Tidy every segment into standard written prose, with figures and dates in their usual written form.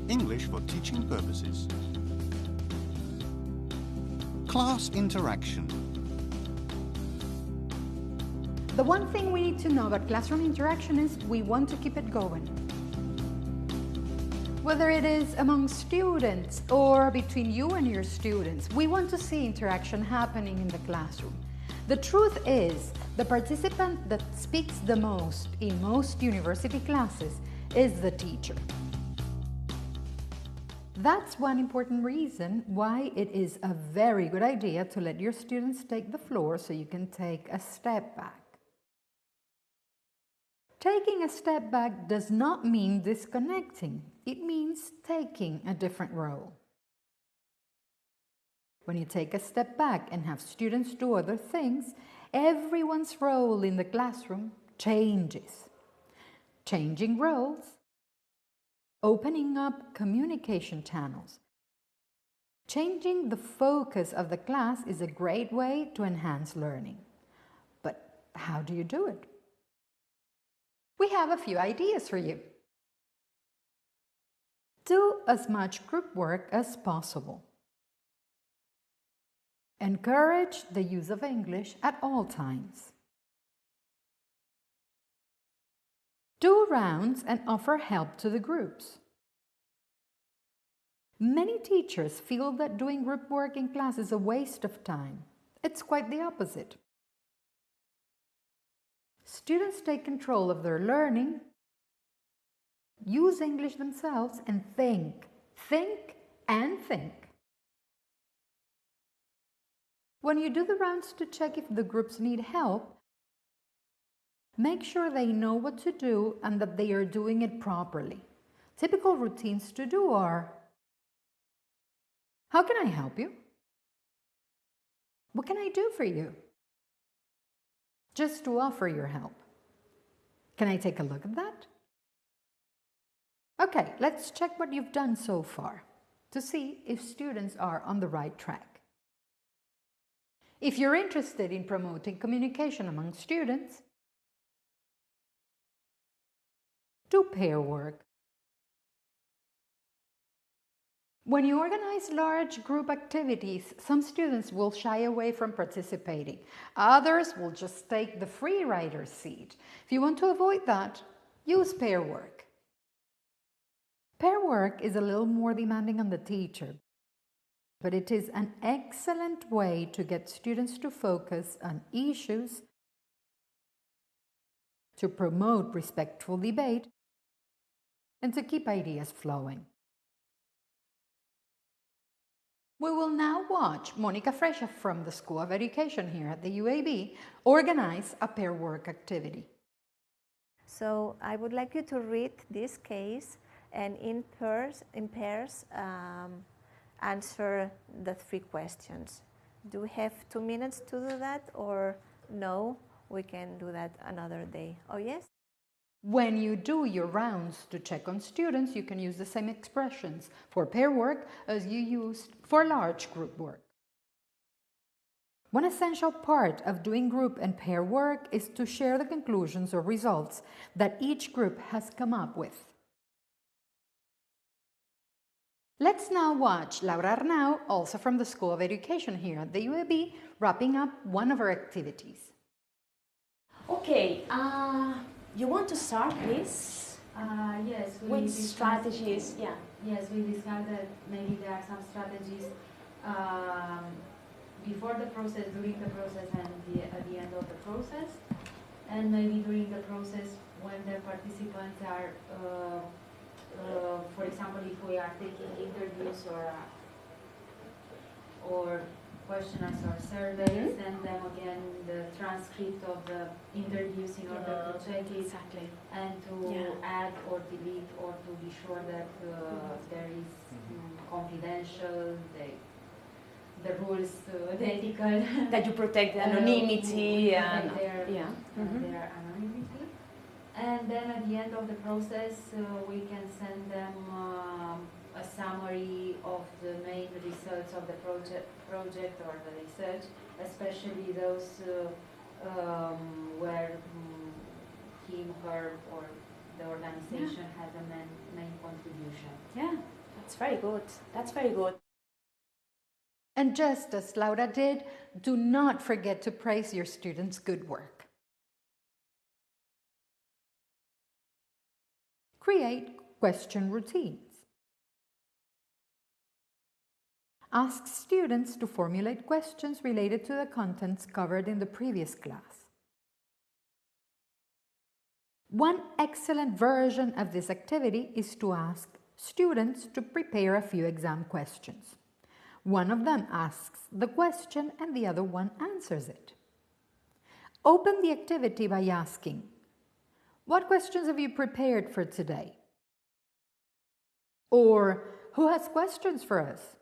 English for teaching purposes. Class interaction. The one thing we need to know about classroom interaction is we want to keep it going. Whether it is among students or between you and your students, we want to see interaction happening in the classroom. The truth is, the participant that speaks the most in most university classes is the teacher. That's one important reason why it is a very good idea to let your students take the floor so you can take a step back. Taking a step back does not mean disconnecting. It means taking a different role. When you take a step back and have students do other things, everyone's role in the classroom changes. Changing roles, opening up communication channels. Changing the focus of the class is a great way to enhance learning. But how do you do it? We have a few ideas for you. Do as much group work as possible. Encourage the use of English at all times. Do rounds and offer help to the groups. Many teachers feel that doing group work in class is a waste of time. It's quite the opposite. Students take control of their learning, use English themselves, and think. Think and think. When you do the rounds to check if the groups need help, make sure they know what to do and that they are doing it properly. Typical routines to do are: how can I help you? What can I do for you? Just to offer your help. Can I take a look at that? Okay, let's check what you've done so far to see if students are on the right track. If you're interested in promoting communication among students, do pair work. When you organize large group activities, some students will shy away from participating. Others will just take the free rider's seat. If you want to avoid that, use pair work. Pair work is a little more demanding on the teacher, but it is an excellent way to get students to focus on issues, to promote respectful debate, and to keep ideas flowing. We will now watch Monica Fresha from the School of Education here at the UAB organize a pair work activity. So I would like you to read this case and in pairs answer the 3 questions. Do we have 2 minutes to do that, or no? We can do that another day. Oh, yes? When you do your rounds to check on students, you can use the same expressions for pair work as you used for large group work. One essential part of doing group and pair work is to share the conclusions or results that each group has come up with. Let's now watch Laura Arnau, also from the School of Education here at the UAB, wrapping up one of her activities. Okay, you want to start, please? Yes. Which strategies? Yeah. Yes, we discussed that maybe there are some strategies before the process, during the process, and at the end of the process. And maybe during the process when the participants are, for example, if we are taking interviews or questionnaires or surveys, send them again the transcript of the interviews in order to check it and to add or delete, or to be sure that there is confidential, the rules, the ethical. That you protect the anonymity and their anonymity. And then at the end of the process, we can send them a summary of the main results of the project or the research, especially those where him, her, or the organization has a main contribution. Yeah, That's very good. That's very good. And just as Laura did, do not forget to praise your students' good work. Create question routines. Ask students to formulate questions related to the contents covered in the previous class. One excellent version of this activity is to ask students to prepare a few exam questions. One of them asks the question and the other one answers it. Open the activity by asking, "What questions have you prepared for today?" Or, "Who has questions for us?"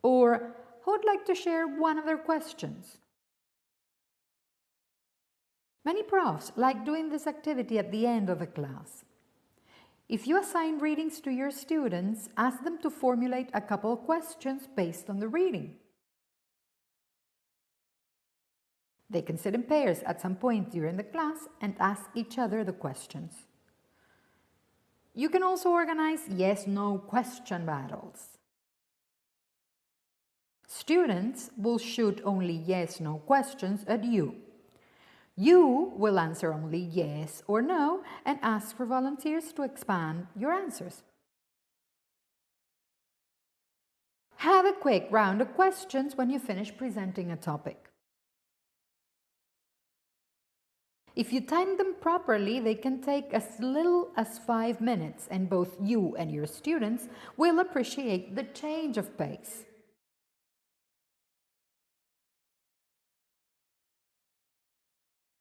Or, "Who would like to share one of their questions?" Many profs like doing this activity at the end of the class. If you assign readings to your students, ask them to formulate a couple of questions based on the reading. They can sit in pairs at some point during the class and ask each other the questions. You can also organize yes-no question battles. Students will shoot only yes-no questions at you. You will answer only yes or no and ask for volunteers to expand your answers. Have a quick round of questions when you finish presenting a topic. If you time them properly, they can take as little as 5 minutes, and both you and your students will appreciate the change of pace.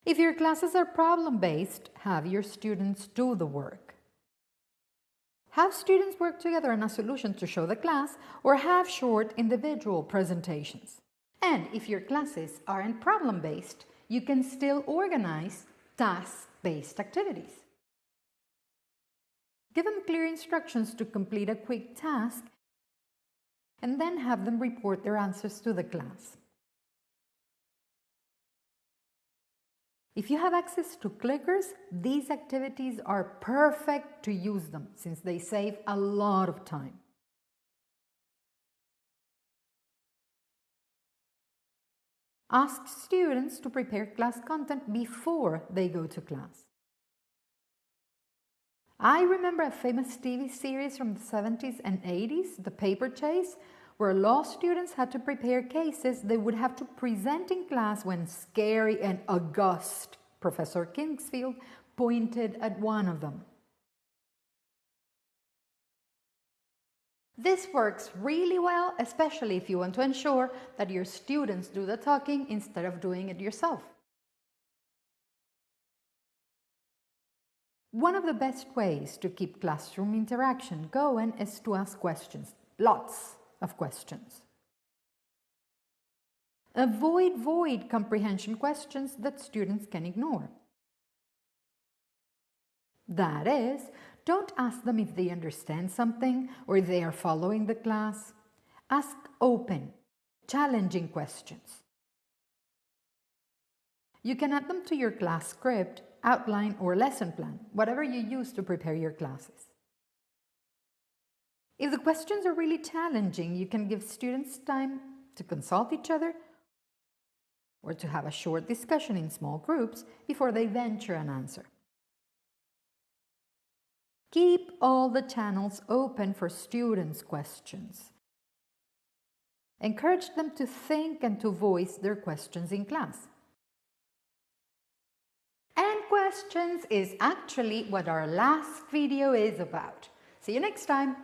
If your classes are problem-based, have your students do the work. Have students work together on a solution to show the class, or have short individual presentations. And if your classes aren't problem-based, you can still organize task-based activities. Give them clear instructions to complete a quick task, and then have them report their answers to the class. If you have access to clickers, these activities are perfect to use them since they save a lot of time. Ask students to prepare class content before they go to class. I remember a famous TV series from the 70s and 80s, The Paper Chase, where law students had to prepare cases they would have to present in class when scary and august Professor Kingsfield pointed at one of them. This works really well, especially if you want to ensure that your students do the talking instead of doing it yourself. One of the best ways to keep classroom interaction going is to ask questions, lots of questions. Avoid void comprehension questions that students can ignore. That is, don't ask them if they understand something or if they are following the class. Ask open, challenging questions. You can add them to your class script, outline, or lesson plan, whatever you use to prepare your classes. If the questions are really challenging, you can give students time to consult each other or to have a short discussion in small groups before they venture an answer. Keep all the channels open for students' questions. Encourage them to think and to voice their questions in class. And questions is actually what our last video is about. See you next time!